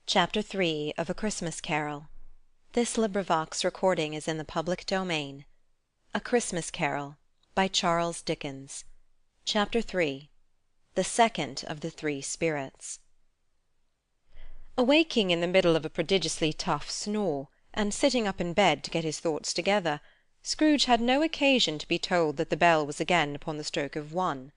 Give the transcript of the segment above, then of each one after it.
Chapter 3 of A Christmas Carol. This LibriVox is in the public domain. A Christmas Carol by Charles Dickens. Chapter 3. The Second of the Three Spirits. Awaking in the middle of a prodigiously tough snore, and sitting up in bed to get his thoughts together, Scrooge had no occasion to be told that the bell was again upon the stroke of 1.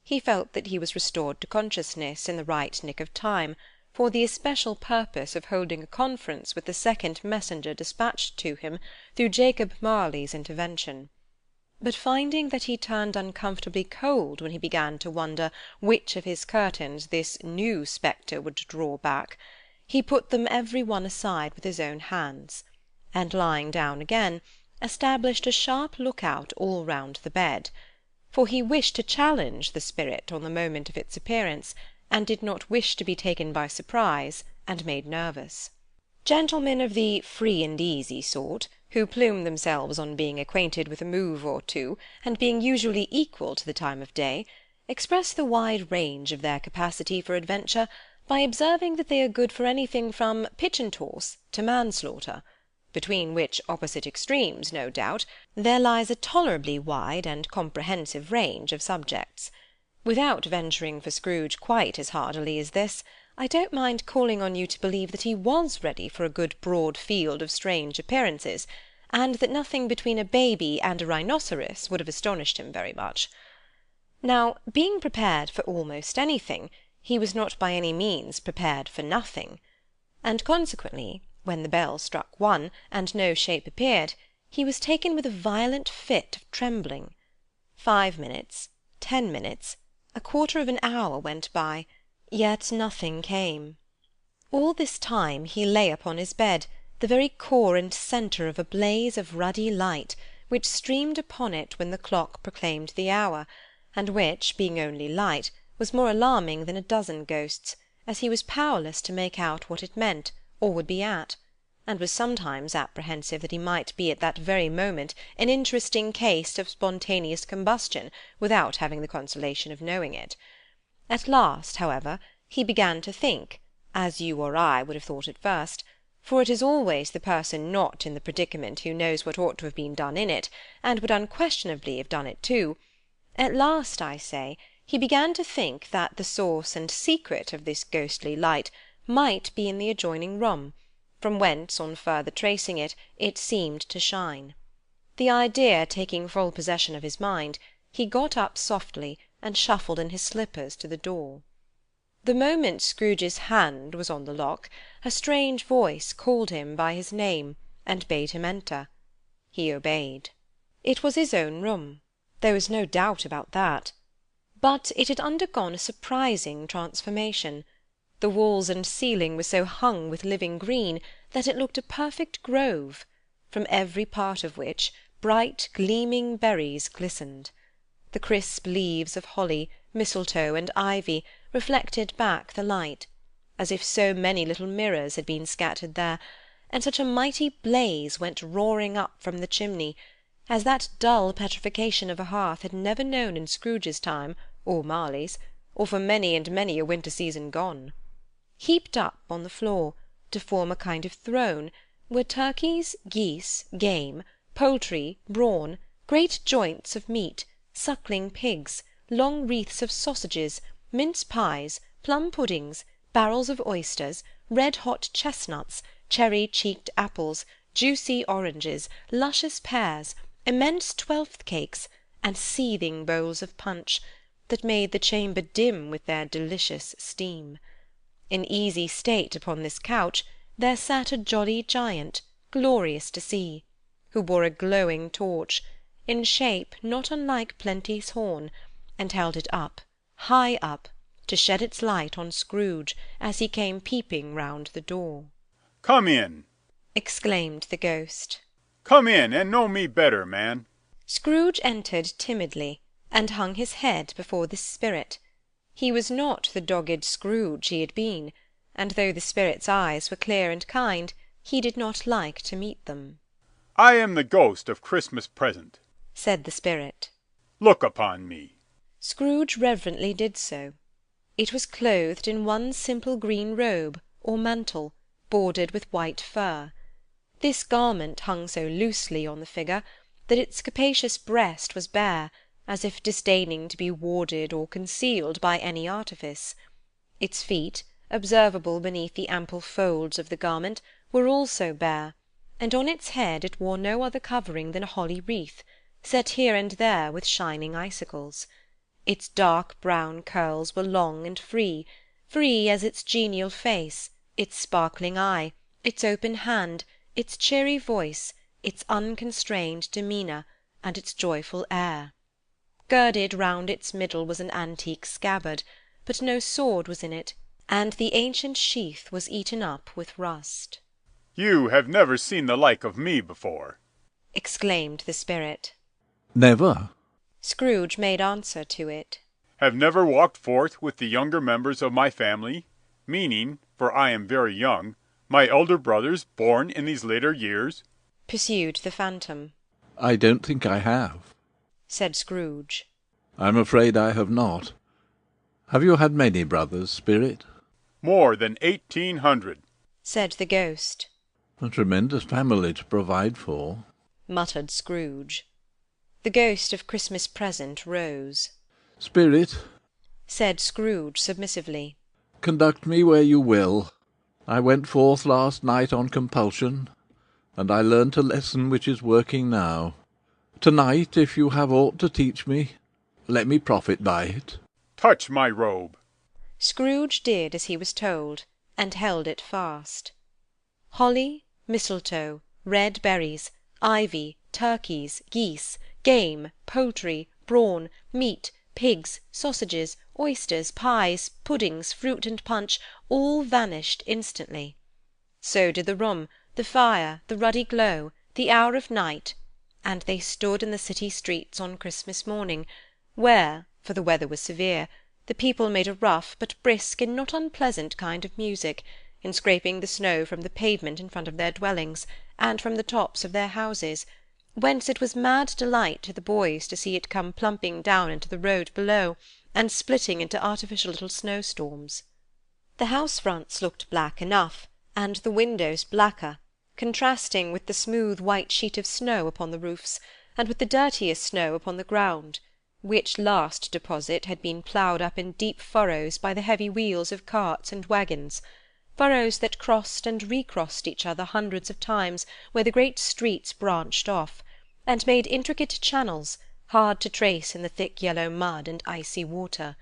He felt that he was restored to consciousness in the right nick of time, for the especial purpose of holding a conference with the second messenger dispatched to him through Jacob Marley's intervention. But finding that he turned uncomfortably cold when he began to wonder which of his curtains this new spectre would draw back, he put them every one aside with his own hands, and lying down again, established a sharp look-out all round the bed, for he wished to challenge the spirit on the moment of its appearance, and did not wish to be taken by surprise and made nervous. Gentlemen of the free-and-easy sort, who plume themselves on being acquainted with a move or two, and being usually equal to the time of day, express the wide range of their capacity for adventure by observing that they are good for anything from pitch-and-toss to manslaughter, between which opposite extremes, no doubt, there lies a tolerably wide and comprehensive range of subjects. Without venturing for Scrooge quite as hardily as this, I don't mind calling on you to believe that he was ready for a good broad field of strange appearances, and that nothing between a baby and a rhinoceros would have astonished him very much. Now, being prepared for almost anything, he was not by any means prepared for nothing, and consequently, when the bell struck 1, and no shape appeared, he was taken with a violent fit of trembling. 5 minutes, 10 minutes, a quarter of an hour went by, yet nothing came. All this time he lay upon his bed, the very core and centre of a blaze of ruddy light, which streamed upon it when the clock proclaimed the hour, and which, being only light, was more alarming than a dozen ghosts, as he was powerless to make out what it meant, or would be at, and was sometimes apprehensive that he might be at that very moment an interesting case of spontaneous combustion without having the consolation of knowing it. At last, however, he began to think, as you or I would have thought at first, for it is always the person not in the predicament who knows what ought to have been done in it, and would unquestionably have done it too. At last, I say, he began to think that the source and secret of this ghostly light might be in the adjoining room, from whence, on further tracing it, it seemed to shine. The idea taking full possession of his mind, he got up softly, and shuffled in his slippers to the door. The moment Scrooge's hand was on the lock, a strange voice called him by his name, and bade him enter. He obeyed. It was his own room. There was no doubt about that. But it had undergone a surprising transformation. The walls and ceiling were so hung with living green that it looked a perfect grove, from every part of which bright gleaming berries glistened. The crisp leaves of holly, mistletoe, and ivy reflected back the light, as if so many little mirrors had been scattered there, and such a mighty blaze went roaring up from the chimney, as that dull petrification of a hearth had never known in Scrooge's time, or Marley's, or for many and many a winter season gone. Heaped up on the floor, to form a kind of throne, were turkeys, geese, game, poultry, brawn, great joints of meat, suckling pigs, long wreaths of sausages, mince pies, plum puddings, barrels of oysters, red-hot chestnuts, cherry-cheeked apples, juicy oranges, luscious pears, immense twelfth-cakes, and seething bowls of punch, that made the chamber dim with their delicious steam. In easy state upon this couch there sat a jolly giant, glorious to see, who bore a glowing torch, in shape not unlike Plenty's horn, and held it up, high up, to shed its light on Scrooge as he came peeping round the door. "Come in," exclaimed the ghost. "Come in, and know me better, man." Scrooge entered timidly, and hung his head before this spirit. He was not the dogged Scrooge he had been, and though the spirit's eyes were clear and kind, he did not like to meet them. "I am the ghost of Christmas Present," said the spirit. "Look upon me." Scrooge reverently did so. It was clothed in one simple green robe, or mantle, bordered with white fur. This garment hung so loosely on the figure that its capacious breast was bare, as if disdaining to be warded or concealed by any artifice. Its feet, observable beneath the ample folds of the garment, were also bare, and on its head it wore no other covering than a holly wreath, set here and there with shining icicles. Its dark brown curls were long and free, free as its genial face, its sparkling eye, its open hand, its cheery voice, its unconstrained demeanour, and its joyful air. Girded round its middle was an antique scabbard, but no sword was in it, and the ancient sheath was eaten up with rust. You have never seen the like of me before, exclaimed the spirit. Never. Scrooge made answer to it. Have never walked forth with the younger members of my family, meaning, for I am very young, my elder brothers born in these later years? Pursued the phantom. I don't think I have. Said Scrooge. I'm afraid I have not. Have you had many brothers, Spirit? More than 1800. Said the ghost. A tremendous family to provide for, muttered Scrooge. The ghost of Christmas Present rose. Spirit, said Scrooge submissively, conduct me where you will. I went forth last night on compulsion, and I learnt a lesson which is working now. To-night, if you have aught to teach me, let me profit by it. Touch my robe. Scrooge did as he was told, and held it fast. Holly, mistletoe, red berries, ivy, turkeys, geese, game, poultry, brawn, meat, pigs, sausages, oysters, pies, puddings, fruit, and punch, all vanished instantly. So did the room, the fire, the ruddy glow, the hour of night, and they stood in the city streets on Christmas morning, where, for the weather was severe, the people made a rough but brisk and not unpleasant kind of music, in scraping the snow from the pavement in front of their dwellings, and from the tops of their houses, whence it was mad delight to the boys to see it come plumping down into the road below, and splitting into artificial little snowstorms. The house-fronts looked black enough, and the windows blacker, contrasting with the smooth white sheet of snow upon the roofs, and with the dirtiest snow upon the ground, which last deposit had been ploughed up in deep furrows by the heavy wheels of carts and waggons, furrows that crossed and recrossed each other hundreds of times where the great streets branched off, and made intricate channels, hard to trace in the thick yellow mud and icy water.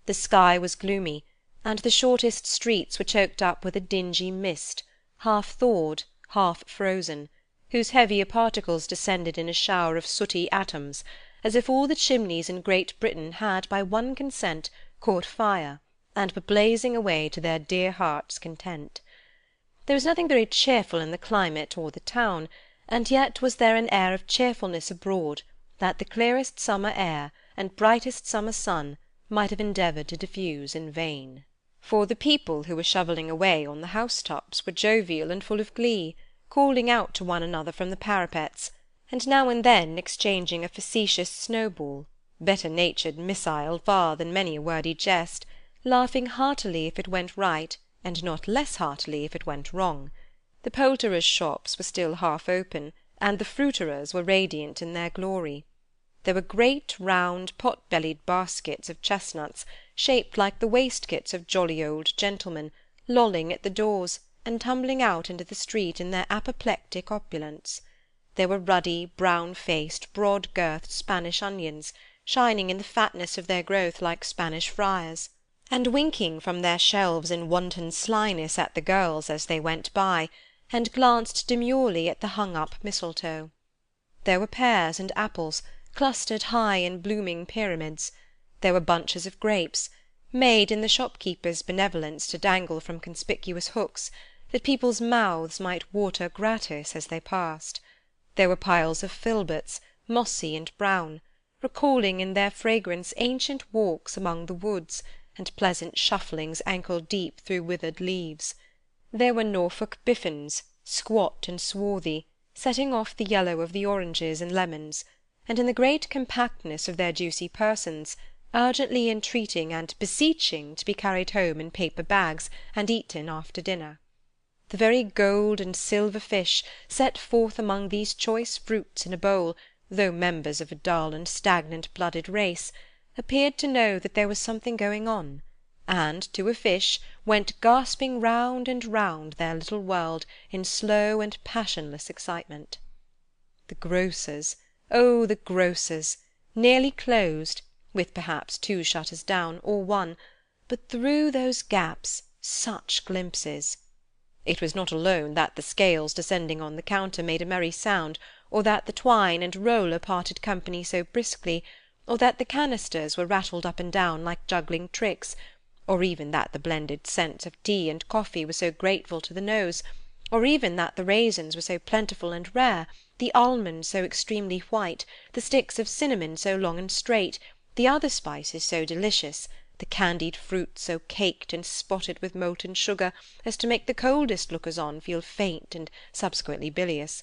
The sky was gloomy, and the shortest streets were choked up with a dingy mist, half thawed, half frozen, whose heavier particles descended in a shower of sooty atoms, as if all the chimneys in Great Britain had by one consent caught fire, and were blazing away to their dear hearts' content. There was nothing very cheerful in the climate or the town, and yet was there an air of cheerfulness abroad that the clearest summer air and brightest summer sun might have endeavoured to diffuse in vain. For the people who were shovelling away on the housetops were jovial and full of glee, calling out to one another from the parapets, and now and then exchanging a facetious snowball, better-natured missile far than many a wordy jest, laughing heartily if it went right, and not less heartily if it went wrong. The poulterers' shops were still half open, and the fruiterers were radiant in their glory. There were great round pot-bellied baskets of chestnuts, shaped like the waistcoats of jolly old gentlemen, lolling at the doors, and tumbling out into the street in their apoplectic opulence. There were ruddy, brown-faced, broad-girthed Spanish onions, shining in the fatness of their growth like Spanish friars, and winking from their shelves in wanton slyness at the girls as they went by, and glanced demurely at the hung-up mistletoe. There were pears and apples, clustered high in blooming pyramids. There were bunches of grapes, made in the shopkeeper's benevolence to dangle from conspicuous hooks, that people's mouths might water gratis as they passed. There were piles of filberts, mossy and brown, recalling in their fragrance ancient walks among the woods, and pleasant shufflings ankle-deep through withered leaves. There were Norfolk biffins, squat and swarthy, setting off the yellow of the oranges and lemons, and in the great compactness of their juicy persons, urgently entreating and beseeching to be carried home in paper bags and eaten after dinner. The very gold and silver fish set forth among these choice fruits in a bowl, though members of a dull and stagnant-blooded race, appeared to know that there was something going on, and, to a fish, went gasping round and round their little world in slow and passionless excitement. The grocers, oh, the grocers! Nearly closed, with perhaps 2 shutters down, or 1, but through those gaps such glimpses! It was not alone that the scales descending on the counter made a merry sound, or that the twine and roller parted company so briskly, or that the canisters were rattled up and down like juggling tricks, or even that the blended scents of tea and coffee were so grateful to the nose, or even that the raisins were so plentiful and rare, the almonds so extremely white, the sticks of cinnamon so long and straight, the other spices so delicious, the candied fruit so caked and spotted with molten sugar as to make the coldest lookers-on feel faint and subsequently bilious.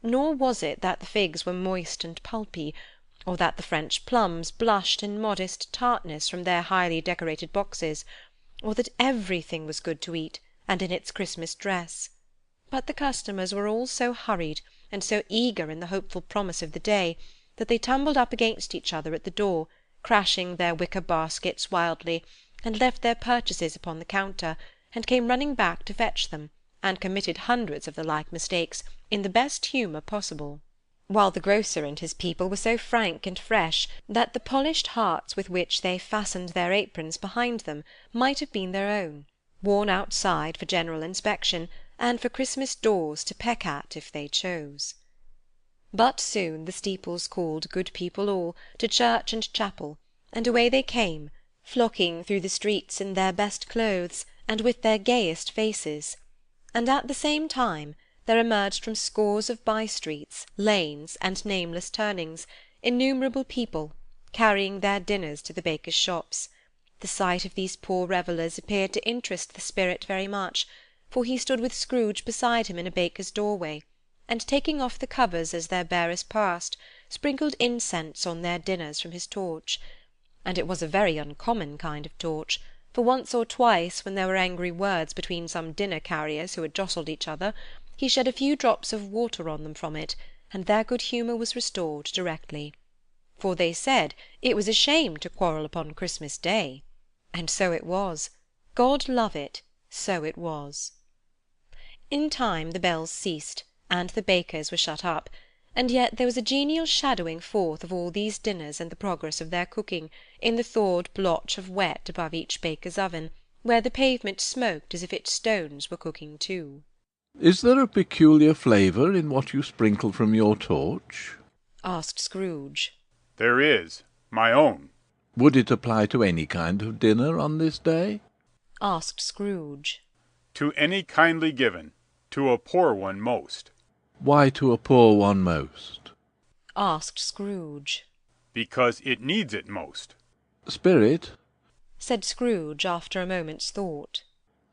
Nor was it that the figs were moist and pulpy, or that the French plums blushed in modest tartness from their highly decorated boxes, or that everything was good to eat, and in its Christmas dress. But the customers were all so hurried, and so eager in the hopeful promise of the day, that they tumbled up against each other at the door, crashing their wicker baskets wildly, and left their purchases upon the counter, and came running back to fetch them, and committed hundreds of the like mistakes, in the best humour possible; while the grocer and his people were so frank and fresh, that the polished hearts with which they fastened their aprons behind them might have been their own, worn outside for general inspection, and for Christmas doors to peck at if they chose. But soon the steeples called good people all, to church and chapel, and away they came, flocking through the streets in their best clothes, and with their gayest faces; and at the same time there emerged from scores of by-streets, lanes, and nameless turnings, innumerable people, carrying their dinners to the bakers' shops. The sight of these poor revellers appeared to interest the spirit very much, for he stood with Scrooge beside him in a baker's doorway, and taking off the covers as their bearers passed, sprinkled incense on their dinners from his torch. And it was a very uncommon kind of torch, for once or twice, when there were angry words between some dinner-carriers who had jostled each other, he shed a few drops of water on them from it, and their good humour was restored directly. For they said it was a shame to quarrel upon Christmas Day. And so it was. God love it, so it was. In time the bells ceased, and the bakers were shut up, and yet there was a genial shadowing forth of all these dinners and the progress of their cooking, in the thawed blotch of wet above each baker's oven, where the pavement smoked as if its stones were cooking too. Is there a peculiar flavour in what you sprinkle from your torch? Asked Scrooge. There is. My own. Would it apply to any kind of dinner on this day? Asked Scrooge. To any kindly given. To a poor one most. Why to a poor one most? Asked Scrooge. Because it needs it most. Spirit, said Scrooge after a moment's thought,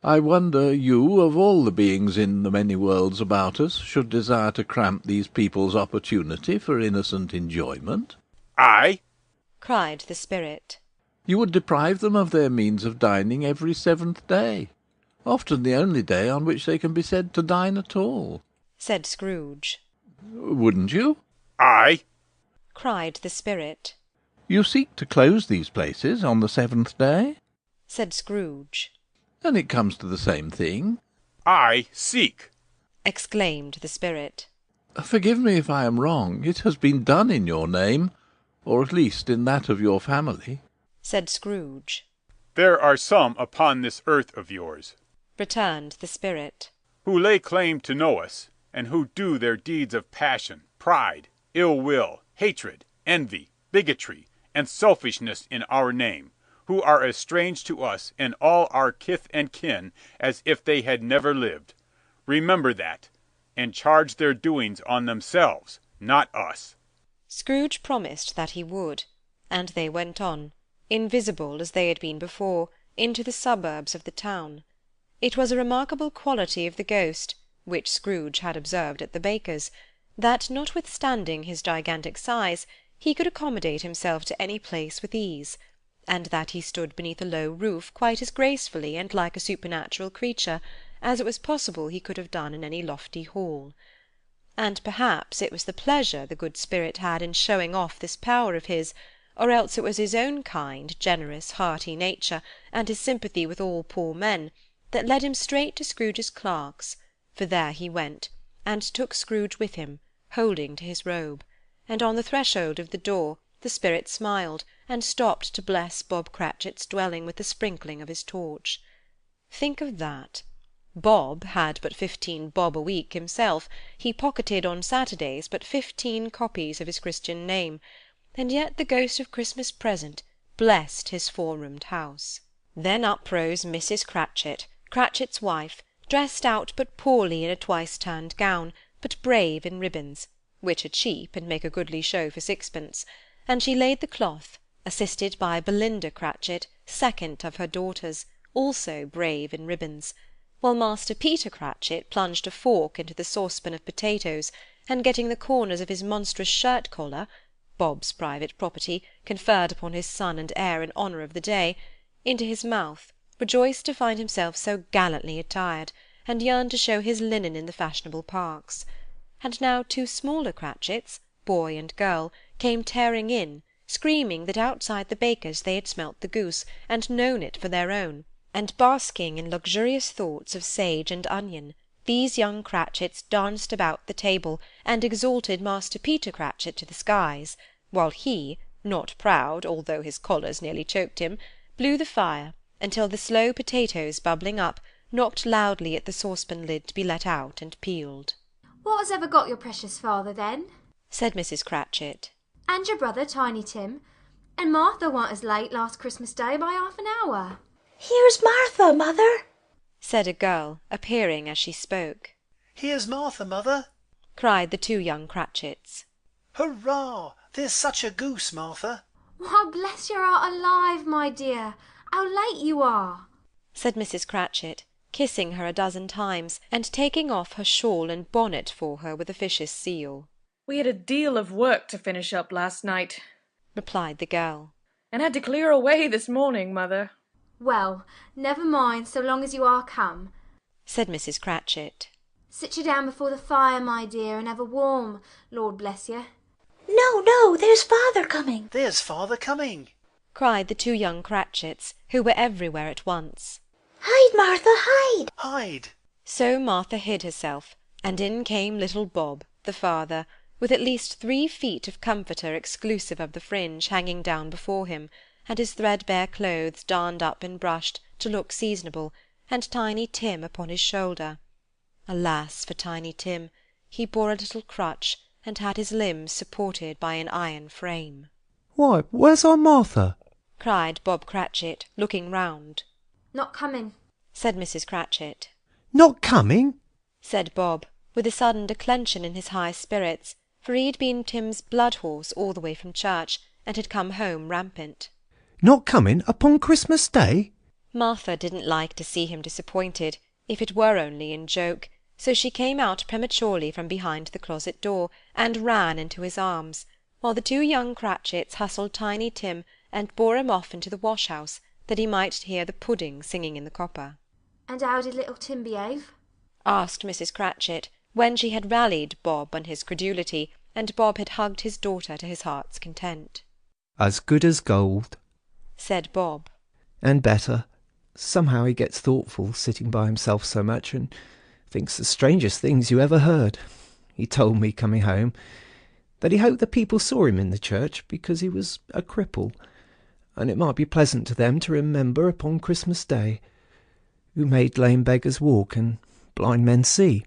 I wonder you, of all the beings in the many worlds about us, should desire to cramp these people's opportunity for innocent enjoyment. I? cried the spirit. You would deprive them of their means of dining every 7th day, often the only day on which they can be said to dine at all, said Scrooge. Wouldn't you? I? cried the spirit. You seek to close these places on the 7th day, said Scrooge. and it comes to the same thing. I seek. exclaimed the spirit. Forgive me if I am wrong. It has been done in your name, or at least in that of your family, said Scrooge. There are some upon this earth of yours, returned the spirit, who lay claim to know us, and who do their deeds of passion, pride, ill will, hatred, envy, bigotry, and selfishness in our name, who are as strange to us and all our kith and kin as if they had never lived. Remember that, and charge their doings on themselves, not us. Scrooge promised that he would, and they went on, invisible as they had been before, into the suburbs of the town. It was a remarkable quality of the ghost, which Scrooge had observed at the baker's, that, notwithstanding his gigantic size, he could accommodate himself to any place with ease, and that he stood beneath a low roof quite as gracefully and like a supernatural creature as it was possible he could have done in any lofty hall. And perhaps it was the pleasure the good spirit had in showing off this power of his, or else it was his own kind, generous, hearty nature, and his sympathy with all poor men, that led him straight to Scrooge's clerk's, for there he went, and took Scrooge with him, holding to his robe, and on the threshold of the door the spirit smiled, and stopped to bless Bob Cratchit's dwelling with the sprinkling of his torch. Think of that! Bob had but 15 bob a week himself, he pocketed on Saturdays but 15 copies of his Christian name, and yet the ghost of Christmas Present blessed his 4-roomed house. Then up rose Mrs. Cratchit, Cratchit's wife, dressed out but poorly in a twice-turned gown, but brave in ribbons, which are cheap and make a goodly show for sixpence, and she laid the cloth, assisted by Belinda Cratchit, second of her daughters, also brave in ribbons, while Master Peter Cratchit plunged a fork into the saucepan of potatoes, and getting the corners of his monstrous shirt-collar, Bob's private property, conferred upon his son and heir in honour of the day, into his mouth, rejoiced to find himself so gallantly attired, and yearned to show his linen in the fashionable parks. And now 2 smaller Cratchits, boy and girl, came tearing in, screaming that outside the baker's they had smelt the goose, and known it for their own, and basking in luxurious thoughts of sage and onion, these young Cratchits danced about the table, and exalted Master Peter Cratchit to the skies, while he, not proud, although his collars nearly choked him, blew the fire, until the slow potatoes bubbling up knocked loudly at the saucepan lid to be let out and peeled. "What has ever got your precious father, then?" said Mrs. Cratchit. "And your brother, Tiny Tim? And Martha warn't as late last Christmas Day by half an hour." "Here's Martha, mother," said a girl, appearing as she spoke. "Here's Martha, mother," cried the 2 young Cratchits. "Hurrah! There's such a goose, Martha." "Why, bless your heart alive, my dear, how late you are!" said Mrs. Cratchit, kissing her a dozen times, and taking off her shawl and bonnet for her with officious zeal. "We had a deal of work to finish up last night," replied the girl, "and had to clear away this morning, mother." "Well, never mind, so long as you are come," said Mrs. Cratchit. "Sit you down before the fire, my dear, and have a warm, Lord bless you." "No, no, there's father coming." "There's father coming," cried the 2 young Cratchits, who were everywhere at once. "Hide, Martha, hide." "Hide." So Martha hid herself, and in came little Bob, the father, with at least 3 feet of comforter exclusive of the fringe hanging down before him, and his threadbare clothes darned up and brushed to look seasonable, and Tiny Tim upon his shoulder. Alas for Tiny Tim! He bore a little crutch, and had his limbs supported by an iron frame. "Why, where's our Martha?" cried Bob Cratchit, looking round. "Not coming," said Mrs. Cratchit. "Not coming?" said Bob, with a sudden declension in his high spirits, for he had been Tim's blood-horse all the way from church, and had come home rampant. "Not coming upon Christmas Day?" Martha didn't like to see him disappointed, if it were only in joke, so she came out prematurely from behind the closet door, and ran into his arms, while the 2 young Cratchits hustled Tiny Tim and bore him off into the wash-house, that he might hear the pudding singing in the copper. "And how did little Tim behave?" asked Mrs. Cratchit, when she had rallied Bob on his credulity, and Bob had hugged his daughter to his heart's content. "As good as gold," said Bob. "and better. Somehow he gets thoughtful, sitting by himself so much, and thinks the strangest things you ever heard. He told me, coming home, that he hoped the people saw him in the church, because he was a cripple, and it might be pleasant to them to remember upon Christmas Day, who made lame beggars walk and blind men see."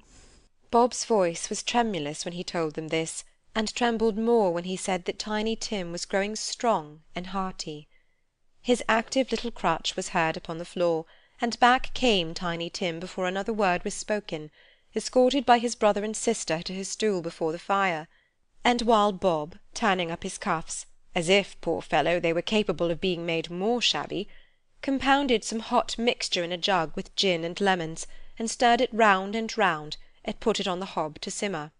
Bob's voice was tremulous when he told them this, and trembled more when he said that Tiny Tim was growing strong and hearty. His active little crutch was heard upon the floor, and back came Tiny Tim before another word was spoken, escorted by his brother and sister to his stool before the fire, and while Bob, turning up his cuffs, as if, poor fellow, they were capable of being made more shabby, compounded some hot mixture in a jug with gin and lemons, and stirred it round and round, and put it on the hob to simmer.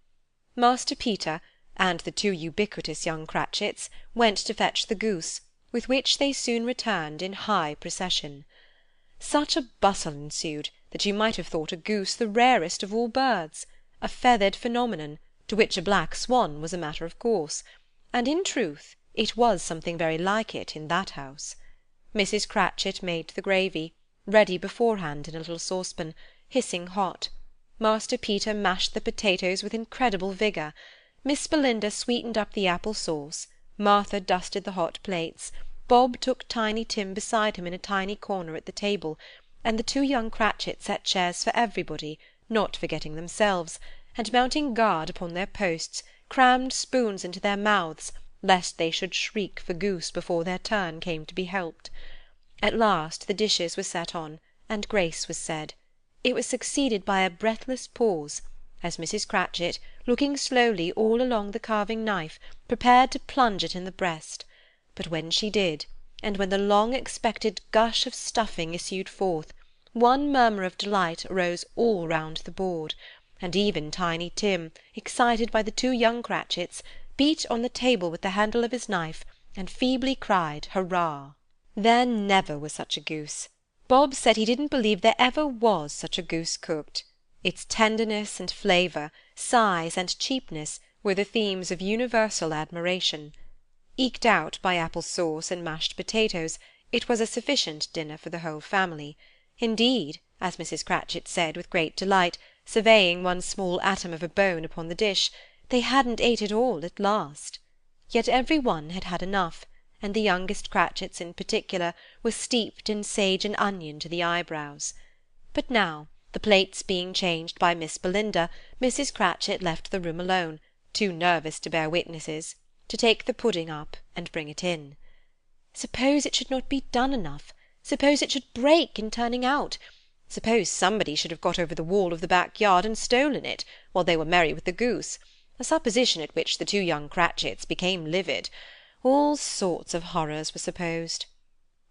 Master Peter, and the 2 ubiquitous young Cratchits, went to fetch the goose, with which they soon returned in high procession. Such a bustle ensued that you might have thought a goose the rarest of all birds, a feathered phenomenon, to which a black swan was a matter of course, and in truth it was something very like it in that house. Mrs. Cratchit made the gravy, ready beforehand in a little saucepan, hissing hot. Master Peter mashed the potatoes with incredible vigour. Miss Belinda sweetened up the apple sauce. Martha dusted the hot plates. Bob took Tiny Tim beside him in a tiny corner at the table, and the two young Cratchits set chairs for everybody, not forgetting themselves, and mounting guard upon their posts, crammed spoons into their mouths, lest they should shriek for goose before their turn came to be helped. At last the dishes were set on, and grace was said. It was succeeded by a breathless pause, as Mrs. Cratchit, looking slowly all along the carving knife, prepared to plunge it in the breast. But when she did, and when the long-expected gush of stuffing issued forth, one murmur of delight arose all round the board, and even Tiny Tim, excited by the two young Cratchits, beat on the table with the handle of his knife, and feebly cried hurrah. There never was such a goose. Bob said he didn't believe there ever was such a goose cooked. Its tenderness and flavour, size and cheapness, were the themes of universal admiration. Eked out by apple sauce and mashed potatoes, it was a sufficient dinner for the whole family. Indeed, as Mrs. Cratchit said with great delight, surveying one small atom of a bone upon the dish, they hadn't ate it all at last. Yet every one had had enough, and the youngest Cratchits in particular were steeped in sage and onion to the eyebrows. But now, the plates being changed by Miss Belinda, Mrs. Cratchit left the room alone, too nervous to bear witnesses, to take the pudding up and bring it in. Suppose it should not be done enough! Suppose it should break in turning out! Suppose somebody should have got over the wall of the back-yard and stolen it, while they were merry with the goose, a supposition at which the two young Cratchits became livid. All sorts of horrors were supposed.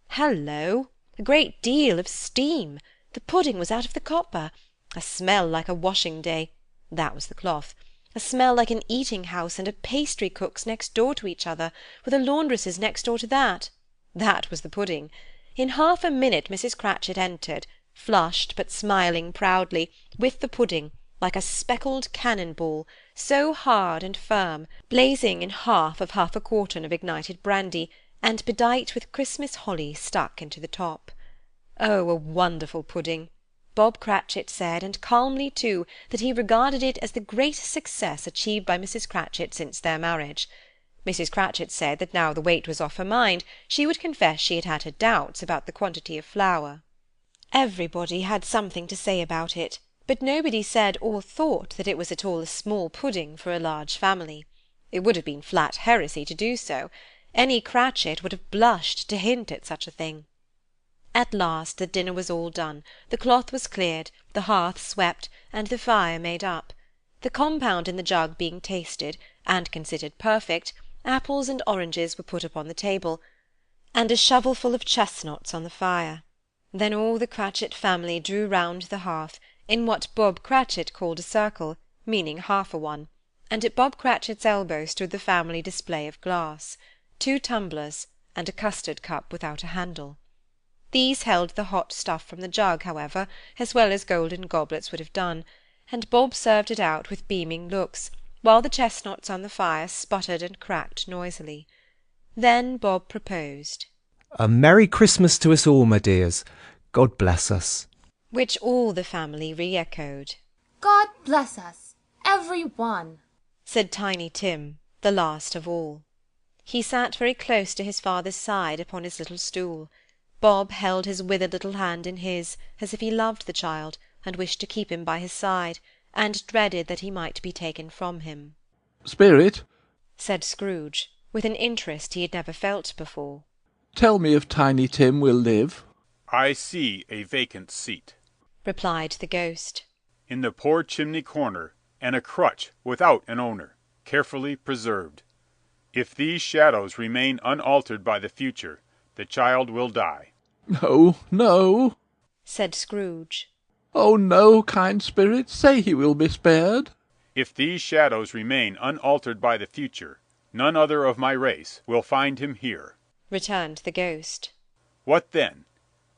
Hallo! A great deal of steam! The pudding was out of the copper. A smell like a washing-day. That was the cloth. A smell like an eating-house and a pastry-cook's next door to each other, with a laundress's next door to that. That was the pudding. In half a minute Mrs. Cratchit entered, flushed but smiling proudly, with the pudding, like a speckled cannon-ball, so hard and firm, blazing in half a quartern of ignited brandy, and bedight with Christmas holly stuck into the top. Oh, a wonderful pudding! Bob Cratchit said, and calmly too, that he regarded it as the greatest success achieved by Mrs. Cratchit since their marriage. Mrs. Cratchit said that now the weight was off her mind, she would confess she had had her doubts about the quantity of flour. Everybody had something to say about it, but nobody said or thought that it was at all a small pudding for a large family. It would have been flat heresy to do so. Any Cratchit would have blushed to hint at such a thing. At last the dinner was all done, the cloth was cleared, the hearth swept, and the fire made up. The compound in the jug being tasted, and considered perfect, apples and oranges were put upon the table, and a shovelful of chestnuts on the fire. Then all the Cratchit family drew round the hearth, in what Bob Cratchit called a circle, meaning half a one, and at Bob Cratchit's elbow stood the family display of glass, 2 tumblers, and a custard-cup without a handle. These held the hot stuff from the jug, however, as well as golden goblets would have done, and Bob served it out with beaming looks, while the chestnuts on the fire sputtered and cracked noisily. Then Bob proposed, "A Merry Christmas to us all, my dears. God bless us." which all the family re-echoed. God bless us, every one, said Tiny Tim, the last of all. He sat very close to his father's side upon his little stool. Bob held his withered little hand in his, as if he loved the child, and wished to keep him by his side, and dreaded that he might be taken from him. "Spirit," said Scrooge, with an interest he had never felt before, "tell me if Tiny Tim will live." I see a vacant seat replied the ghost. in the poor chimney corner, and a crutch without an owner, carefully preserved. If these shadows remain unaltered by the future, the child will die. "No, no." said Scrooge. "Oh, no, kind spirit, say he will be spared." If these shadows remain unaltered by the future, none other of my race will find him here. returned the ghost. What then?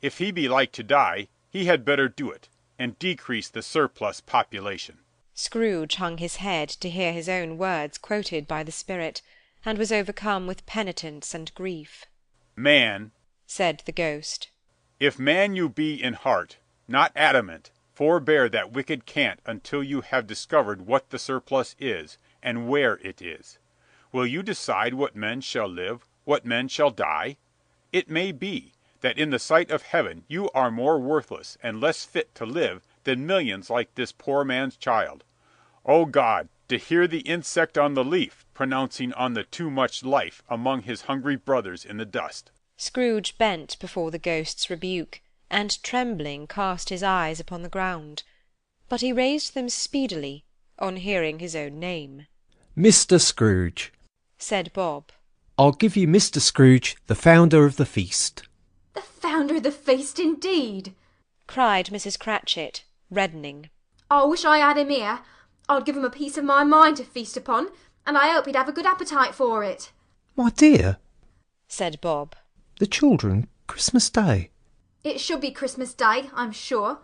If he be like to die, he had better do it, and decrease the surplus population. Scrooge hung his head to hear his own words quoted by the spirit, and was overcome with penitence and grief. Man, said the ghost, if man you be in heart, not adamant, forbear that wicked cant until you have discovered what the surplus is, and where it is. Will you decide what men shall live, what men shall die? It may be that in the sight of heaven you are more worthless and less fit to live than millions like this poor man's child. O God, to hear the insect on the leaf pronouncing on the too much life among his hungry brothers in the dust. Scrooge bent before the ghost's rebuke, and trembling cast his eyes upon the ground. But he raised them speedily, on hearing his own name. Mr. Scrooge, said Bob. I'll give you Mr. Scrooge, the founder of the feast. The founder of the feast, indeed, cried Mrs. Cratchit, reddening. I wish I had him here. I'd give him a piece of my mind to feast upon, and I hope he'd have a good appetite for it. My dear, said Bob. The children, Christmas Day. It should be Christmas Day, I'm sure,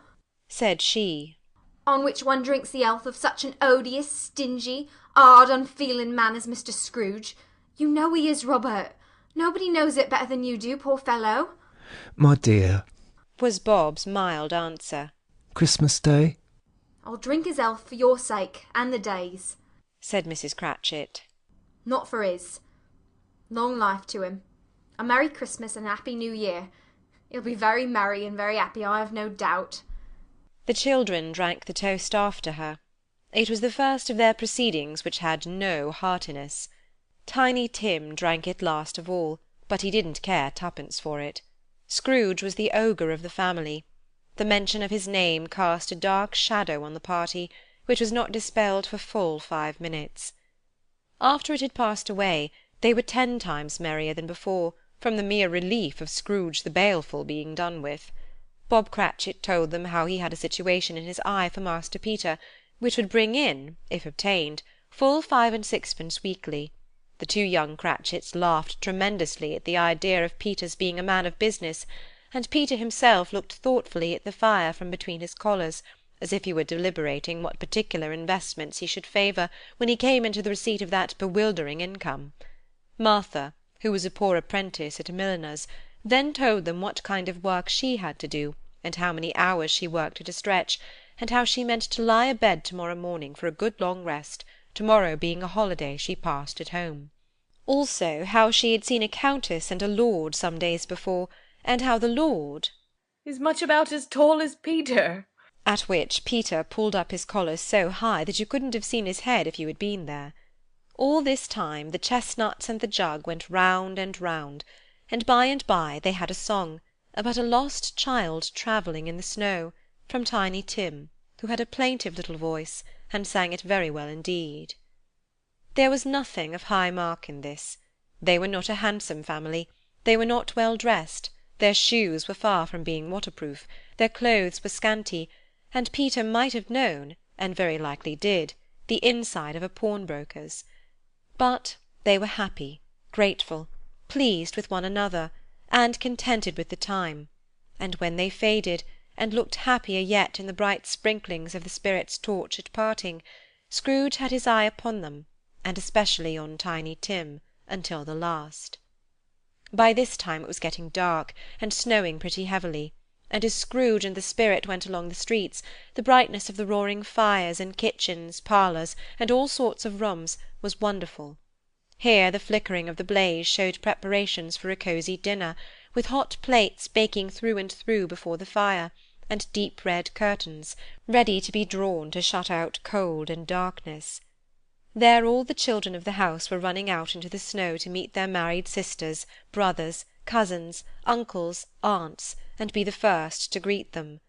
said she, on which one drinks the health of such an odious, stingy, hard, unfeeling man as Mr. Scrooge. You know he is, Robert. Nobody knows it better than you do, poor fellow. My dear, was Bob's mild answer. Christmas Day? I'll drink his health for your sake, and the day's, said Mrs. Cratchit. Not for his. Long life to him. A Merry Christmas and a Happy New Year. He'll be very merry and very happy, I have no doubt. The children drank the toast after her. It was the first of their proceedings which had no heartiness. Tiny Tim drank it last of all, but he didn't care twopence for it. Scrooge was the ogre of the family. The mention of his name cast a dark shadow on the party, which was not dispelled for full 5 minutes. After it had passed away, they were 10 times merrier than before, from the mere relief of Scrooge the baleful being done with. Bob Cratchit told them how he had a situation in his eye for Master Peter, which would bring in, if obtained, full 5 and 6pence weekly. The 2 young Cratchits laughed tremendously at the idea of Peter's being a man of business, and Peter himself looked thoughtfully at the fire from between his collars, as if he were deliberating what particular investments he should favour when he came into the receipt of that bewildering income. Martha, who was a poor apprentice at a milliner's, then told them what kind of work she had to do, and how many hours she worked at a stretch, and how she meant to lie abed to-morrow morning for a good long rest, to-morrow being a holiday she passed at home. Also how she had seen a countess and a lord some days before, and how the lord is much about as tall as Peter. At which Peter pulled up his collar so high that you couldn't have seen his head if you had been there. All this time the chestnuts and the jug went round, and by they had a song about a lost child travelling in the snow, from Tiny Tim, who had a plaintive little voice, and sang it very well indeed. There was nothing of high mark in this. They were not a handsome family, they were not well dressed, their shoes were far from being waterproof, their clothes were scanty, and Peter might have known, and very likely did, the inside of a pawnbroker's. But they were happy, grateful, pleased with one another, and contented with the time, and when they faded, and looked happier yet in the bright sprinklings of the spirit's torch at parting, Scrooge had his eye upon them, and especially on Tiny Tim, until the last. By this time it was getting dark, and snowing pretty heavily, and as Scrooge and the spirit went along the streets, the brightness of the roaring fires in kitchens, parlours, and all sorts of rooms, was wonderful. Here the flickering of the blaze showed preparations for a cosy dinner, with hot plates baking through and through before the fire, and deep red curtains, ready to be drawn to shut out cold and darkness. There all the children of the house were running out into the snow to meet their married sisters, brothers, cousins, uncles, aunts, and be the first to greet them.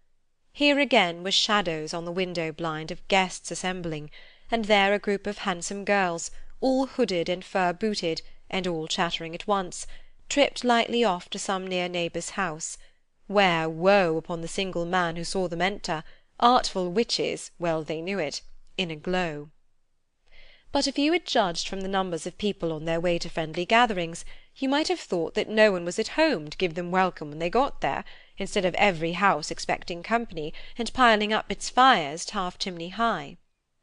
Here again were shadows on the window-blind of guests assembling, and there a group of handsome girls, all hooded and fur-booted, and all chattering at once, tripped lightly off to some near neighbour's house, where, woe upon the single man who saw them enter, artful witches, well they knew it, in a glow. But if you had judged from the numbers of people on their way to friendly gatherings, You might have thought that no one was at home to give them welcome when they got there, instead of every house expecting company, and piling up its fires half chimney high.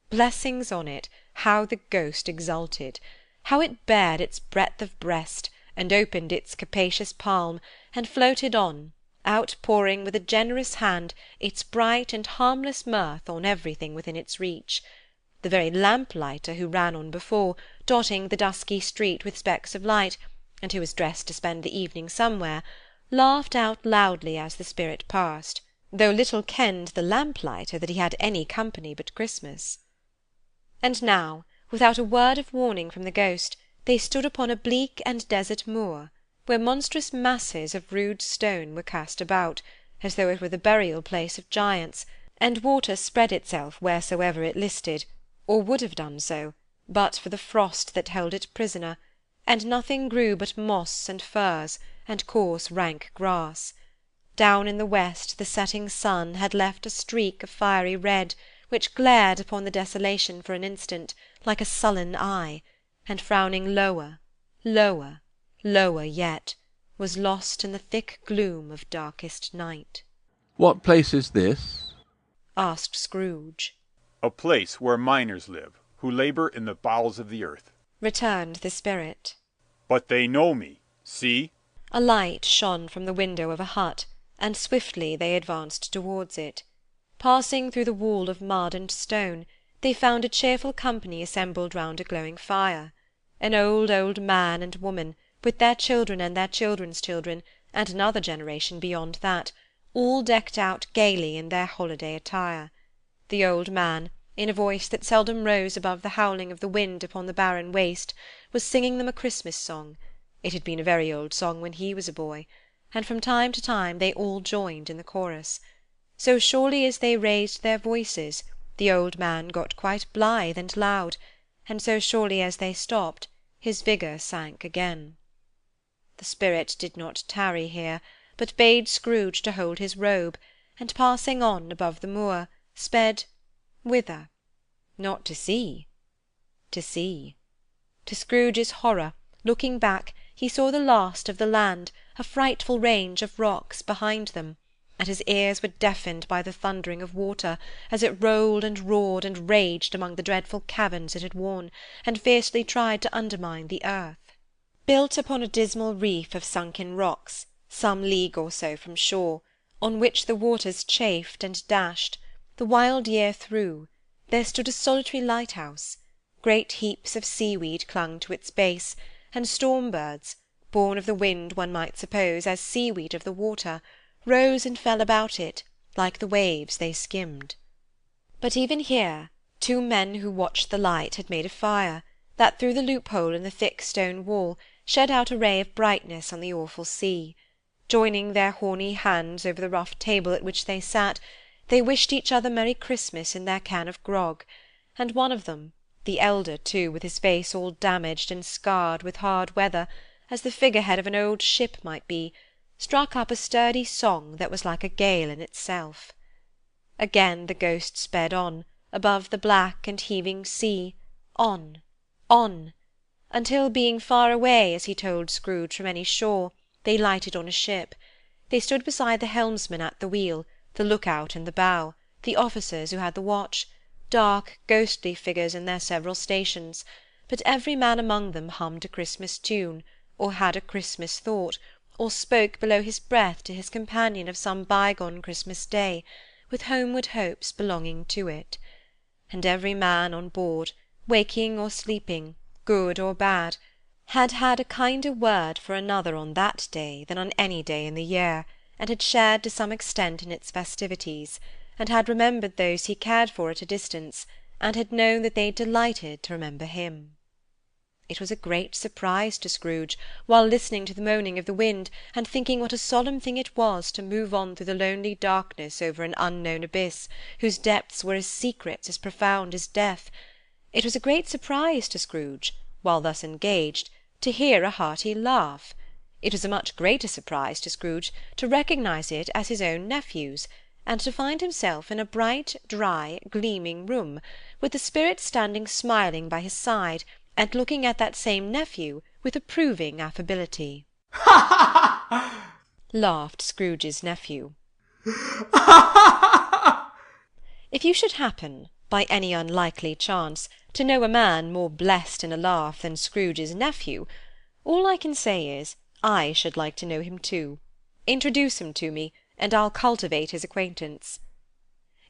Blessings on it, how the ghost exulted! How it bared its breadth of breast, and opened its capacious palm, and floated on, outpouring with a generous hand its bright and harmless mirth on everything within its reach. The very lamplighter who ran on before, dotting the dusky street with specks of light, and who was dressed to spend the evening somewhere, laughed out loudly as the spirit passed, though little kenned the lamplighter that he had any company but Christmas. And now, without a word of warning from the ghost, they stood upon a bleak and desert moor, where monstrous masses of rude stone were cast about, as though it were the burial place of giants, and water spread itself wheresoever it listed, or would have done so, but for the frost that held it prisoner, and nothing grew but moss and furze, and coarse rank grass. Down in the west the setting sun had left a streak of fiery red, which glared upon the desolation for an instant, like a sullen eye, and frowning lower, lower, lower yet, was lost in the thick gloom of darkest night. "What place is this?" asked Scrooge. A place where miners live, who labour in the bowels of the earth, returned the spirit. But they know me. See! A light shone from the window of a hut, and swiftly they advanced towards it. Passing through the wall of mud and stone, they found a cheerful company assembled round a glowing fire. An old man and woman, with their children and their children's children, and another generation beyond that, all decked out gaily in their holiday attire. The old man, in a voice that seldom rose above the howling of the wind upon the barren waste, was singing them a Christmas song. It had been a very old song when he was a boy, and from time to time they all joined in the chorus. So surely as they raised their voices, the old man got quite blithe and loud, and so surely as they stopped, his vigour sank again. The spirit did not tarry here, but bade Scrooge to hold his robe, and passing on above the moor, sped—whither? Not to see. To see. To Scrooge's horror, looking back, he saw the last of the land, a frightful range of rocks behind them, and his ears were deafened by the thundering of water, as it rolled and roared and raged among the dreadful caverns it had worn, and fiercely tried to undermine the earth. Built upon a dismal reef of sunken rocks, some league or so from shore, on which the waters chafed and dashed, the wild year through, there stood a solitary lighthouse. Great heaps of seaweed clung to its base, and storm-birds, born of the wind one might suppose as seaweed of the water, rose and fell about it, like the waves they skimmed. But even here, two men who watched the light had made a fire, that through the loophole in the thick stone wall shed out a ray of brightness on the awful sea. Joining their horny hands over the rough table at which they sat, they wished each other Merry Christmas in their can of grog, and one of them, the elder too, with his face all damaged and scarred with hard weather, as the figurehead of an old ship might be, struck up a sturdy song that was like a gale in itself. Again the ghost sped on, above the black and heaving sea, on, until, being far away, as he told Scrooge, from any shore, they lighted on a ship. They stood beside the helmsman at the wheel, the look-out in the bow, the officers who had the watch, dark, ghostly figures in their several stations, but every man among them hummed a Christmas tune, or had a Christmas thought, or spoke below his breath to his companion of some bygone Christmas day, with homeward hopes belonging to it. And every man on board, waking or sleeping, good or bad, had had a kinder word for another on that day than on any day in the year, and had shared to some extent in its festivities, and had remembered those he cared for at a distance, and had known that they delighted to remember him. It was a great surprise to Scrooge, while listening to the moaning of the wind, and thinking what a solemn thing it was to move on through the lonely darkness over an unknown abyss, whose depths were as secrets as profound as death. It was a great surprise to Scrooge, while thus engaged, to hear a hearty laugh. It was a much greater surprise to Scrooge to recognise it as his own nephew's, and to find himself in a bright, dry, gleaming room, with the spirit standing smiling by his side, and looking at that same nephew with approving affability. Laughed Scrooge's nephew. If you should happen, by any unlikely chance, to know a man more blessed in a laugh than Scrooge's nephew, all I can say is, I should like to know him too. Introduce him to me, and I'll cultivate his acquaintance.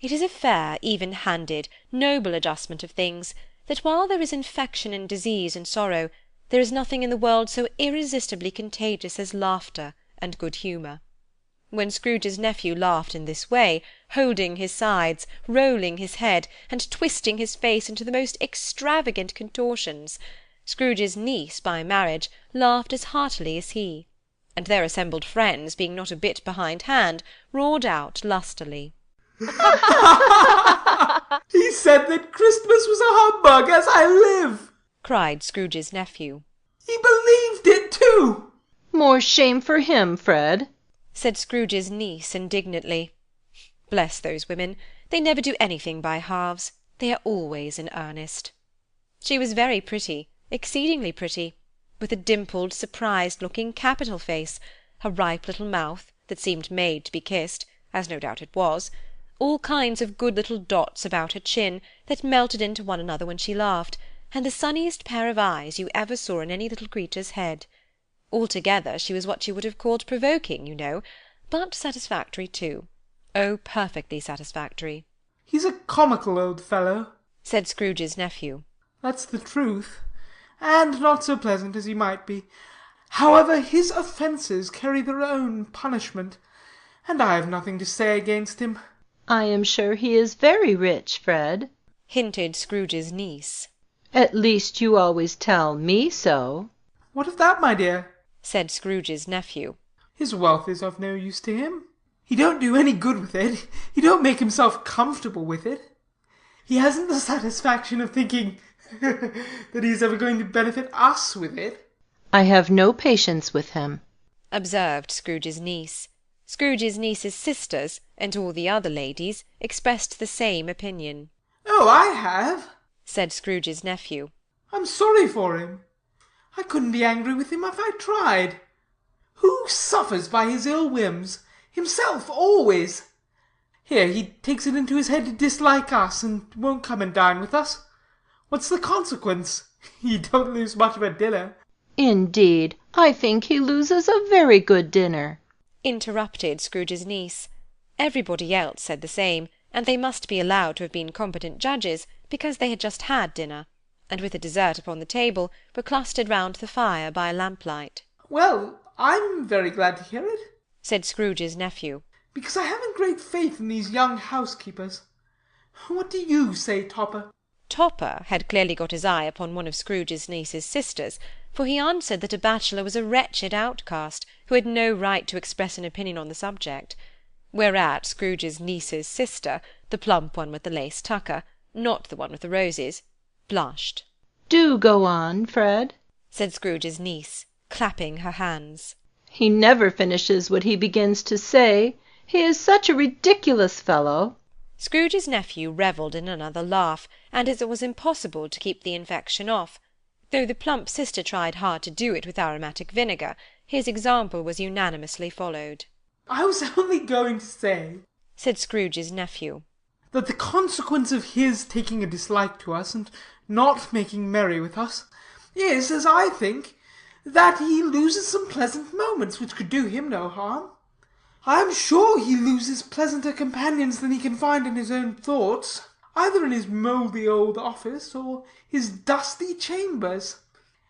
It is a fair, even-handed, noble adjustment of things, that while there is infection and disease and sorrow, there is nothing in the world so irresistibly contagious as laughter and good humour. When Scrooge's nephew laughed in this way, holding his sides, rolling his head, and twisting his face into the most extravagant contortions, Scrooge's niece by marriage laughed as heartily as he, and their assembled friends, being not a bit behindhand, roared out lustily. He said that Christmas was a humbug, as I live! Cried Scrooge's nephew. He believed it too! More shame for him, Fred, said Scrooge's niece indignantly. Bless those women, they never do anything by halves, they are always in earnest. She was very pretty, exceedingly pretty, with a dimpled, surprised-looking, capital face, a ripe little mouth, that seemed made to be kissed, as no doubt it was, all kinds of good little dots about her chin, that melted into one another when she laughed, and the sunniest pair of eyes you ever saw in any little creature's head. Altogether she was what you would have called provoking, you know, but satisfactory too. Oh, perfectly satisfactory. He's a comical old fellow, said Scrooge's nephew. That's the truth, and not so pleasant as he might be. However, his offences carry their own punishment, and I have nothing to say against him. I am sure he is very rich, Fred, hinted Scrooge's niece. At least you always tell me so. What of that, my dear? Said Scrooge's nephew. His wealth is of no use to him. He don't do any good with it. He don't make himself comfortable with it. He hasn't the satisfaction of thinking that he is ever going to benefit us with it. I have no patience with him, observed Scrooge's niece. Scrooge's niece's sisters, and all the other ladies, expressed the same opinion. Oh, I have, said Scrooge's nephew. I'm sorry for him. I couldn't be angry with him if I tried. Who suffers by his ill whims? Himself always. Here, he takes it into his head to dislike us, and won't come and dine with us. What's the consequence? You don't lose much of a dinner. Indeed, I think he loses a very good dinner, interrupted Scrooge's niece. Everybody else said the same, and they must be allowed to have been competent judges, because they had just had dinner, and with the dessert upon the table, were clustered round the fire by lamplight. Well, I'm very glad to hear it, said Scrooge's nephew, because I haven't great faith in these young housekeepers. What do you say, Topper? Topper had clearly got his eye upon one of Scrooge's niece's sisters, for he answered that a bachelor was a wretched outcast, who had no right to express an opinion on the subject. Whereat Scrooge's niece's sister, the plump one with the lace tucker, not the one with the roses, blushed. Do go on, Fred, said Scrooge's niece, clapping her hands. He never finishes what he begins to say. He is such a ridiculous fellow. Scrooge's nephew revelled in another laugh, and as it was impossible to keep the infection off, though the plump sister tried hard to do it with aromatic vinegar, his example was unanimously followed. I was only going to say, said Scrooge's nephew, that the consequence of his taking a dislike to us, and not making merry with us, is, as I think, that he loses some pleasant moments which could do him no harm. I am sure he loses pleasanter companions than he can find in his own thoughts, either in his mouldy old office, or his dusty chambers.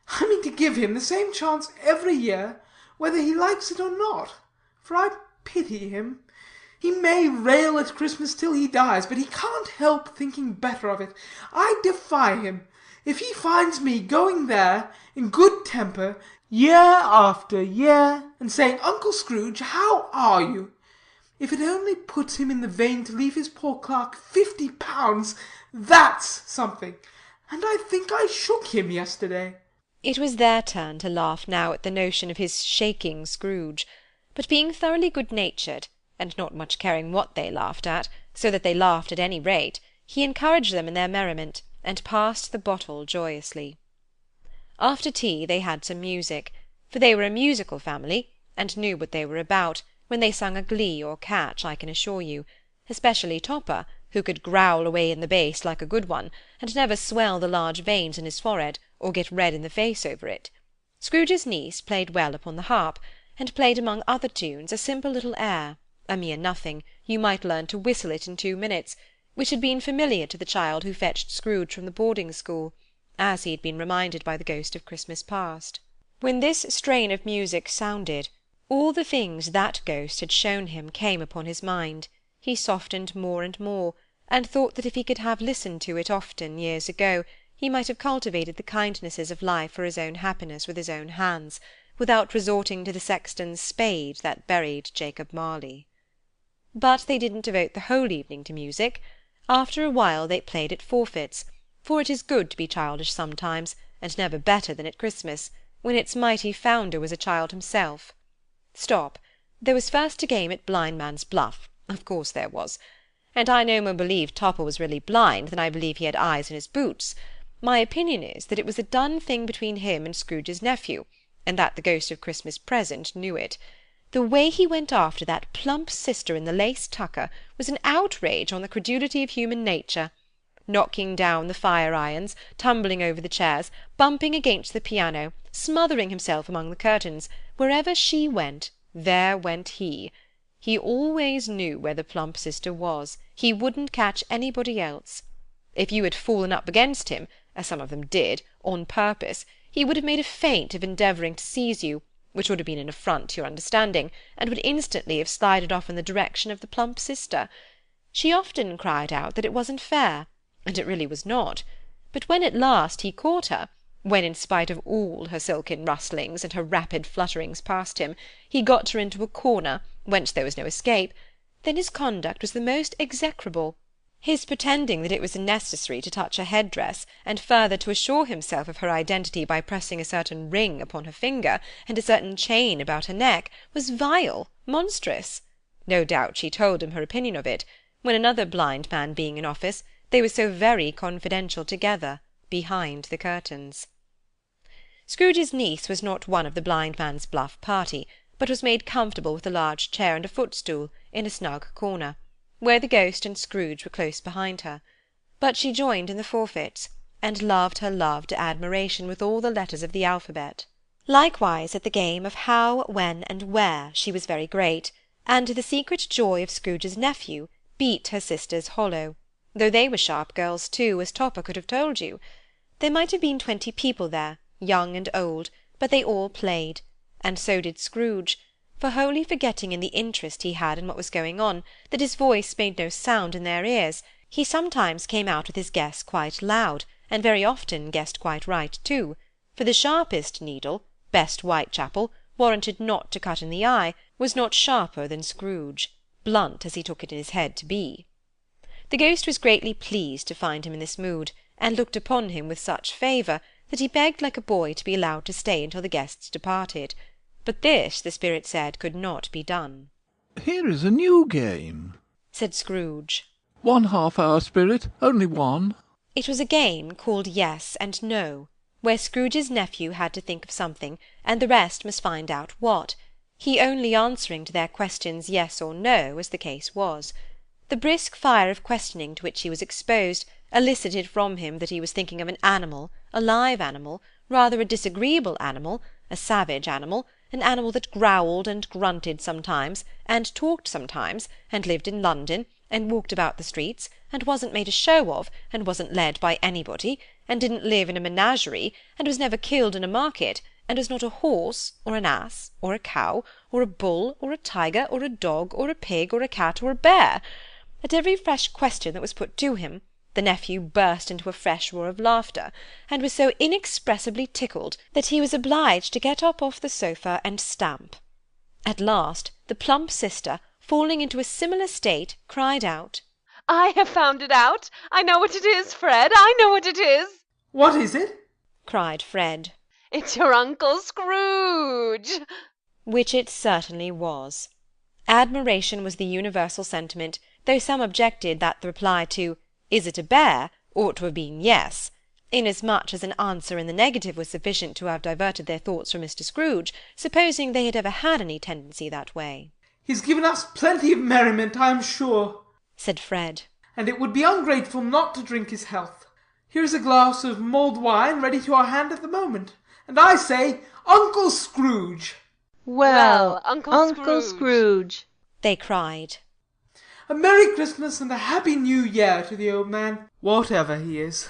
I mean to give him the same chance every year, whether he likes it or not, for I pity him. He may rail at Christmas till he dies, but he can't help thinking better of it. I defy him. If he finds me going there, in good temper, year after year, and saying, Uncle Scrooge, how are you? If it only puts him in the vein to leave his poor clerk £50, that's something. And I think I shook him yesterday. It was their turn to laugh now at the notion of his shaking Scrooge, but being thoroughly good-natured, and not much caring what they laughed at, so that they laughed at any rate, he encouraged them in their merriment, and passed the bottle joyously. After tea they had some music, for they were a musical family, and knew what they were about, when they sung a glee or catch, I can assure you, especially Topper, who could growl away in the bass like a good one, and never swell the large veins in his forehead, or get red in the face over it. Scrooge's niece played well upon the harp, and played among other tunes a simple little air, a mere nothing, you might learn to whistle it in 2 minutes, which had been familiar to the child who fetched Scrooge from the boarding-school, as he had been reminded by the ghost of Christmas past. When this strain of music sounded, all the things that ghost had shown him came upon his mind. He softened more and more, and thought that if he could have listened to it often years ago, he might have cultivated the kindnesses of life for his own happiness with his own hands, without resorting to the sexton's spade that buried Jacob Marley. But they didn't devote the whole evening to music. After a while they played at forfeits, for it is good to be childish sometimes, and never better than at Christmas, when its mighty founder was a child himself. Stop, there was first a game at blindman's buff, of course there was, and I no more believe Topper was really blind than I believe he had eyes in his boots. My opinion is that it was a done thing between him and Scrooge's nephew, and that the ghost of Christmas Present knew it. The way he went after that plump sister in the lace tucker was an outrage on the credulity of human nature, knocking down the fire-irons, tumbling over the chairs, bumping against the piano, smothering himself among the curtains. Wherever she went, there went he. He always knew where the plump sister was. He wouldn't catch anybody else. If you had fallen up against him, as some of them did, on purpose, he would have made a feint of endeavouring to seize you, which would have been an affront to your understanding, and would instantly have slided off in the direction of the plump sister. She often cried out that it wasn't fair, and it really was not. But when at last he caught her, when, in spite of all her silken rustlings and her rapid flutterings past him, he got her into a corner, whence there was no escape, then his conduct was the most execrable. His pretending that it was necessary to touch her head-dress, and further to assure himself of her identity by pressing a certain ring upon her finger, and a certain chain about her neck, was vile, monstrous. No doubt she told him her opinion of it, when another blind man being in office, they were so very confidential together, behind the curtains. Scrooge's niece was not one of the blind man's bluff party, but was made comfortable with a large chair and a footstool, in a snug corner, where the ghost and Scrooge were close behind her. But she joined in the forfeits, and loved her love to admiration with all the letters of the alphabet. Likewise at the game of how, when, and where, she was very great, and to the secret joy of Scrooge's nephew, beat her sisters hollow, though they were sharp girls too, as Topper could have told you. There might have been 20 people there, young and old, but they all played, and so did Scrooge, for wholly forgetting in the interest he had in what was going on, that his voice made no sound in their ears, he sometimes came out with his guess quite loud, and very often guessed quite right too, for the sharpest needle, best Whitechapel, warranted not to cut in the eye, was not sharper than Scrooge, blunt as he took it in his head to be. The ghost was greatly pleased to find him in this mood, and looked upon him with such favour, that he begged like a boy to be allowed to stay until the guests departed. But this, the spirit said, could not be done. "Here is a new game," said Scrooge. "1 half-hour, Spirit, only one." It was a game called Yes and No, where Scrooge's nephew had to think of something, and the rest must find out what, he only answering to their questions yes or no, as the case was. The brisk fire of questioning to which he was exposed elicited from him that he was thinking of an animal, a live animal, rather a disagreeable animal, a savage animal, an animal that growled and grunted sometimes, and talked sometimes, and lived in London, and walked about the streets, and wasn't made a show of, and wasn't led by anybody, and didn't live in a menagerie, and was never killed in a market, and was not a horse, or an ass, or a cow, or a bull, or a tiger, or a dog, or a pig, or a cat, or a bear. At every fresh question that was put to him, the nephew burst into a fresh roar of laughter, and was so inexpressibly tickled that he was obliged to get up off the sofa and stamp. At last the plump sister, falling into a similar state, cried out, I have found it out. I know what it is, Fred. I know what it is. What is it? cried Fred. It's your Uncle Scrooge. Which it certainly was. Admiration was the universal sentiment, though some objected that the reply to "Is it a bear?" ought to have been yes, inasmuch as an answer in the negative was sufficient to have diverted their thoughts from Mr. Scrooge, supposing they had ever had any tendency that way. He's given us plenty of merriment, I am sure, said Fred, and it would be ungrateful not to drink his health. Here's a glass of mulled wine ready to our hand at the moment, and I say, Uncle Scrooge! Well, Uncle Scrooge, they cried. A Merry Christmas and a Happy New Year to the old man, whatever he is,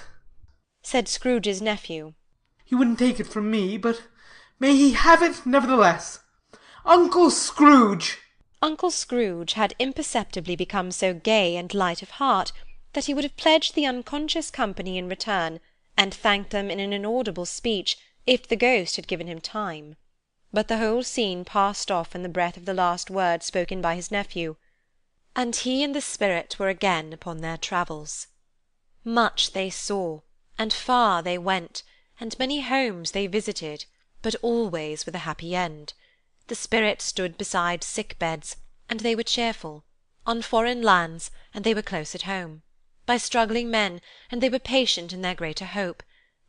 said Scrooge's nephew. He wouldn't take it from me, but may he have it nevertheless. Uncle Scrooge! Uncle Scrooge had imperceptibly become so gay and light of heart that he would have pledged the unconscious company in return, and thanked them in an inaudible speech, if the ghost had given him time. But the whole scene passed off in the breath of the last word spoken by his nephew, and he and the spirit were again upon their travels. Much they saw, and far they went, and many homes they visited, but always with a happy end. The spirit stood beside sick beds, and they were cheerful; on foreign lands, and they were close at home; by struggling men, and they were patient in their greater hope;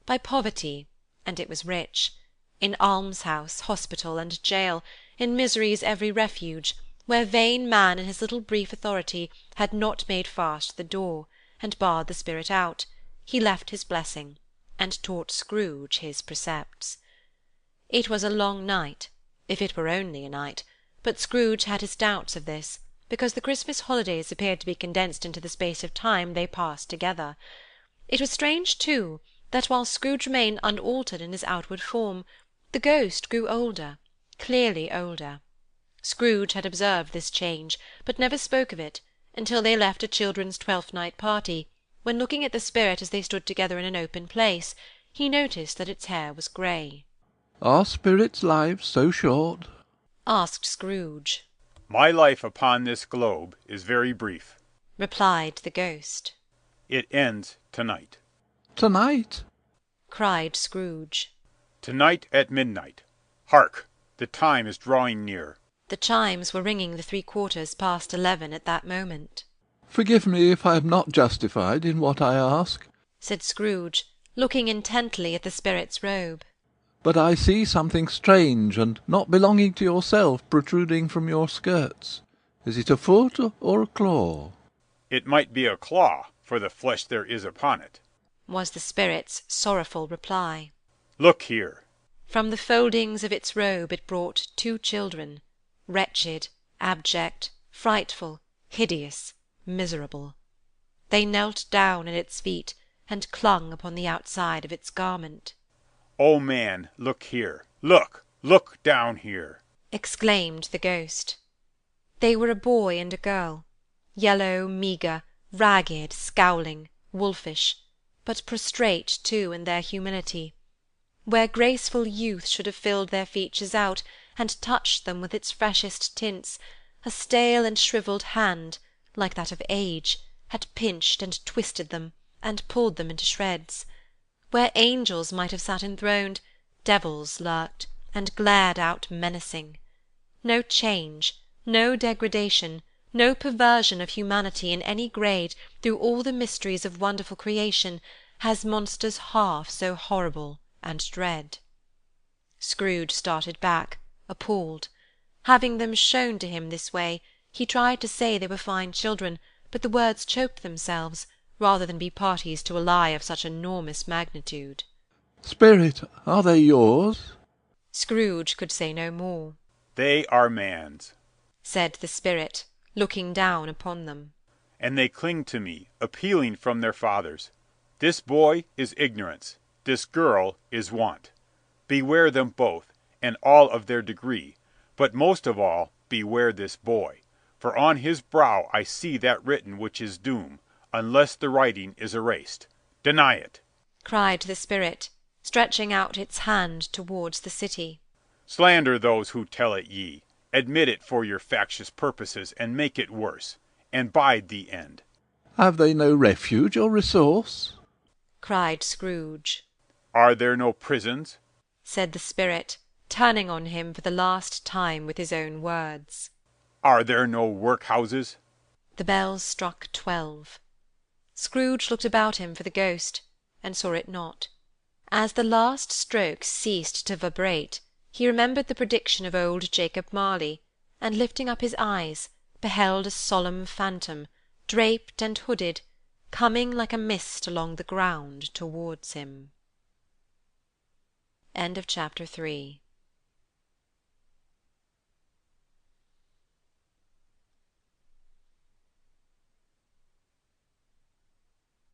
by poverty, and it was rich; in almshouse, hospital, and jail, in misery's every refuge, where vain man in his little brief authority had not made fast the door, and barred the spirit out, he left his blessing, and taught Scrooge his precepts. It was a long night, if it were only a night, but Scrooge had his doubts of this, because the Christmas holidays appeared to be condensed into the space of time they passed together. It was strange, too, that while Scrooge remained unaltered in his outward form, the ghost grew older, clearly older. Scrooge had observed this change, but never spoke of it, until they left a children's Twelfth-night party, when, looking at the spirit as they stood together in an open place, he noticed that its hair was grey. Are spirits' lives so short? asked Scrooge. My life upon this globe is very brief, replied the ghost. It ends tonight. Tonight? cried Scrooge. Tonight at midnight. Hark! The time is drawing near. The chimes were ringing the 11:15 at that moment. Forgive me if I am not justified in what I ask, said Scrooge, looking intently at the spirit's robe. but I see something strange and not belonging to yourself protruding from your skirts. Is it a foot or a claw? It might be a claw, for the flesh there is upon it, was the spirit's sorrowful reply. Look here. From the foldings of its robe it brought 2 children, wretched, abject, frightful, hideous, miserable. They knelt down at its feet, and clung upon the outside of its garment. Oh, man, look here. Look down here, exclaimed the ghost. They were a boy and a girl, yellow, meagre, ragged, scowling, wolfish, but prostrate, too, in their humility. Where graceful youth should have filled their features out, and touched them with its freshest tints, a stale and shrivelled hand, like that of age, had pinched and twisted them, and pulled them into shreds. Where angels might have sat enthroned, devils lurked, and glared out menacing. No change, no degradation, no perversion of humanity in any grade through all the mysteries of wonderful creation has monsters half so horrible and dread. Scrooge started back, appalled. Having them shown to him this way, he tried to say they were fine children, but the words choked themselves, rather than be parties to a lie of such enormous magnitude. Spirit, are they yours? Scrooge could say no more. They are man's, said the spirit, looking down upon them. And they cling to me, appealing from their fathers. This boy is ignorance, this girl is want. Beware them both, and all of their degree, but most of all beware this boy, for on his brow I see that written which is doom, unless the writing is erased. Deny it, cried the spirit, stretching out its hand towards the city. Slander those who tell it ye. Admit it for your factious purposes, and make it worse, and bide the end. Have they no refuge or resource? cried Scrooge. Are there no prisons? said the spirit, turning on him for the last time with his own words. Are there no workhouses? The bells struck 12. Scrooge looked about him for the ghost, and saw it not. As the last stroke ceased to vibrate, he remembered the prediction of old Jacob Marley, and lifting up his eyes, beheld a solemn phantom, draped and hooded, coming like a mist along the ground towards him. End of chapter 3.